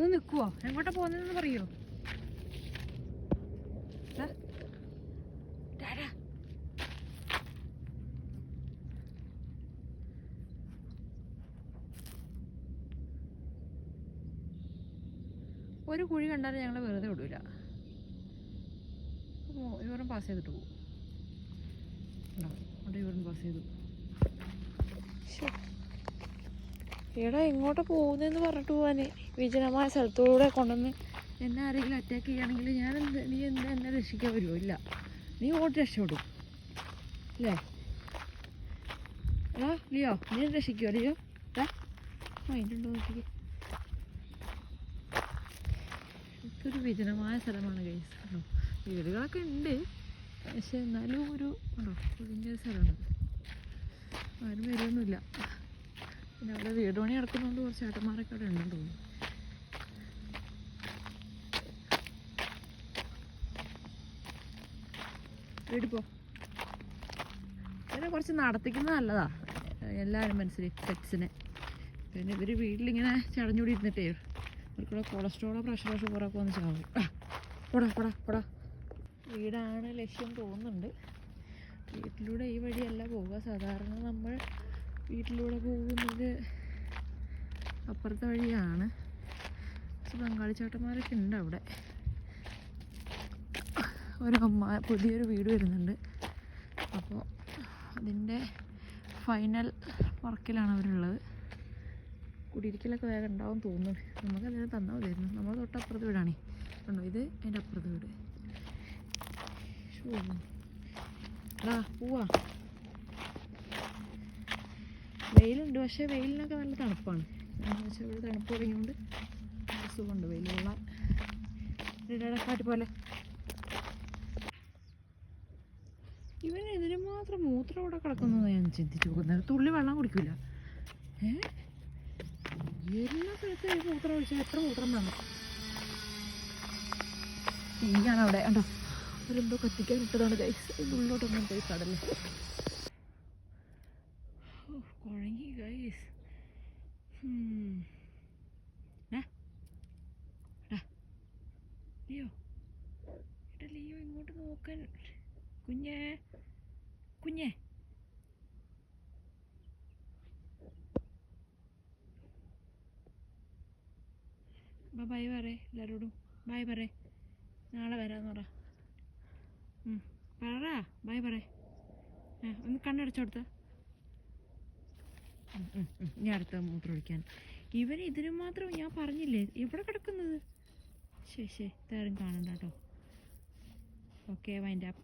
ഒന്ന് നിൽക്കുവോ? എങ്ങോട്ടാ പോകുന്നതെന്ന് പറയോ? ഒരു കുഴി കണ്ടാലും ഞങ്ങൾ വെറുതെ വിടൂല. ഇവരും പാസ് ചെയ്തിട്ട് പോകും. അവിടെ ഇവരും പാസ് ചെയ്തു. എടാ എങ്ങോട്ടാ പോകുന്നതെന്ന് പറഞ്ഞിട്ട് പോവാന്? വിജനമായ സ്ഥലത്തൂടെ കൊണ്ടുവന്ന് എന്നെ ആരെങ്കിലും അറ്റാക്ക് ചെയ്യുകയാണെങ്കിൽ നീ എന്നെ രക്ഷിക്കാൻ വരുമോ? ഇല്ല, നീ ഓടി രക്ഷപ്പെടും അല്ലേ? എടാ ലിയോ, നീ രക്ഷിക്കുമോ ലിയോ? മൈൻഡുണ്ടോ നോക്കി. ഇതൊരു വിജനമായ സ്ഥലമാണ് ഗൈസ്. വീടുകളൊക്കെ ഉണ്ട്, പക്ഷെ എന്നാലും ഒരു ഒഴിഞ്ഞ സ്ഥലമാണ്. ആരും വരുമൊന്നുമില്ല. പിന്നെ അവിടെ വീട് പണി നടക്കുന്നതുകൊണ്ട് കുറച്ച് ചേട്ടന്മാരൊക്കെ അവിടെ ഉണ്ടെന്ന് തോന്നുന്നു. വീട്ടിൽ പോ. ഇവരെ കുറച്ച് നടത്തിക്കുന്നത് നല്ലതാ, എല്ലാവരും മനസ്സിൽ പെറ്റ്സിനെ. പിന്നെ ഇവർ വീട്ടിലിങ്ങനെ ചടഞ്ഞുകൂടി ഇരുന്നിട്ടേ ഇവർക്കുള്ള കൊളസ്ട്രോളോ പ്രഷറോ ഷുഗറൊക്കെ വന്ന് ചാവും. പോടാ. വീടാണ് ലക്ഷ്യം തോന്നുന്നുണ്ട്. വീട്ടിലൂടെ ഈ വഴിയല്ല പോവുക. സാധാരണ നമ്മൾ വീട്ടിലൂടെ പോകുന്നത് അപ്പുറത്തെ വഴിയാണ്. ബംഗാളി ചേട്ടന്മാരൊക്കെ ഉണ്ട് അവിടെ. പുതിയൊരു വീട് വരുന്നുണ്ട്. അപ്പോൾ അതിൻ്റെ ഫൈനൽ വർക്കിലാണ് അവരുള്ളത്. കുടിയിരിക്കലൊക്കെ വേഗം ഉണ്ടാവും തോന്നുന്നു. നമുക്ക് അതിനെ തന്നാൽ മതിയായിരുന്നു. നമ്മൾ തൊട്ടപ്പുറത്ത് വീടാണേ. ഉണ്ടോ ഇത്? അതിൻ്റെ അപ്പുറത്ത് വീട്. പോവാ. വെയിലുണ്ട്, പക്ഷേ വെയിലിനൊക്കെ നല്ല തണുപ്പാണ്. എന്താണെന്ന് വെച്ചാൽ ഇവിടെ തണുപ്പ് തുടങ്ങിയോണ്ട് സുഖമുണ്ട് വെയിലുള്ള കാറ്റ് പോലെ. ഇവന് ഇതിന് മാത്രം മൂത്രം ഇവിടെ കിടക്കുന്നത് ഞാൻ ചിന്തിച്ചു പോകുന്നത്. തുള്ളി വെള്ളം കുടിക്കില്ല. എല്ലാ സ്ഥലത്തും ഈ മൂത്രം ഒഴിച്ചാൽ എത്ര മൂത്രം വേണം? തീയാണ് അവിടെ. കണ്ടോ, അവരെന്തോ കത്തിക്കാൻ ഇട്ടതാണ് ഗൈസ്. ഉള്ളിലോട്ടൊന്നും പോയി കടല് കുഴങ്ങി ഗൈസ്. ലിയോ, ലിയോ ഇങ്ങോട്ട് നോക്കാൻ. കുഞ്ഞേ ബൈ പറ എല്ലാവരോടും. ബൈ പറ. നാളെ വരാമെന്ന് പറ. ബൈ പറ. ഒന്ന് കണ്ണടച്ചോടുത്ത. ഇനി അടുത്ത മൂത്രം ഒഴിക്കാൻ. ഇവന് ഇതിനു മാത്രം ഞാൻ പറഞ്ഞില്ലേ എവിടെ കിടക്കുന്നത്? ശരി ഇതാരും കാണണ്ട കേട്ടോ. Okay, wind up.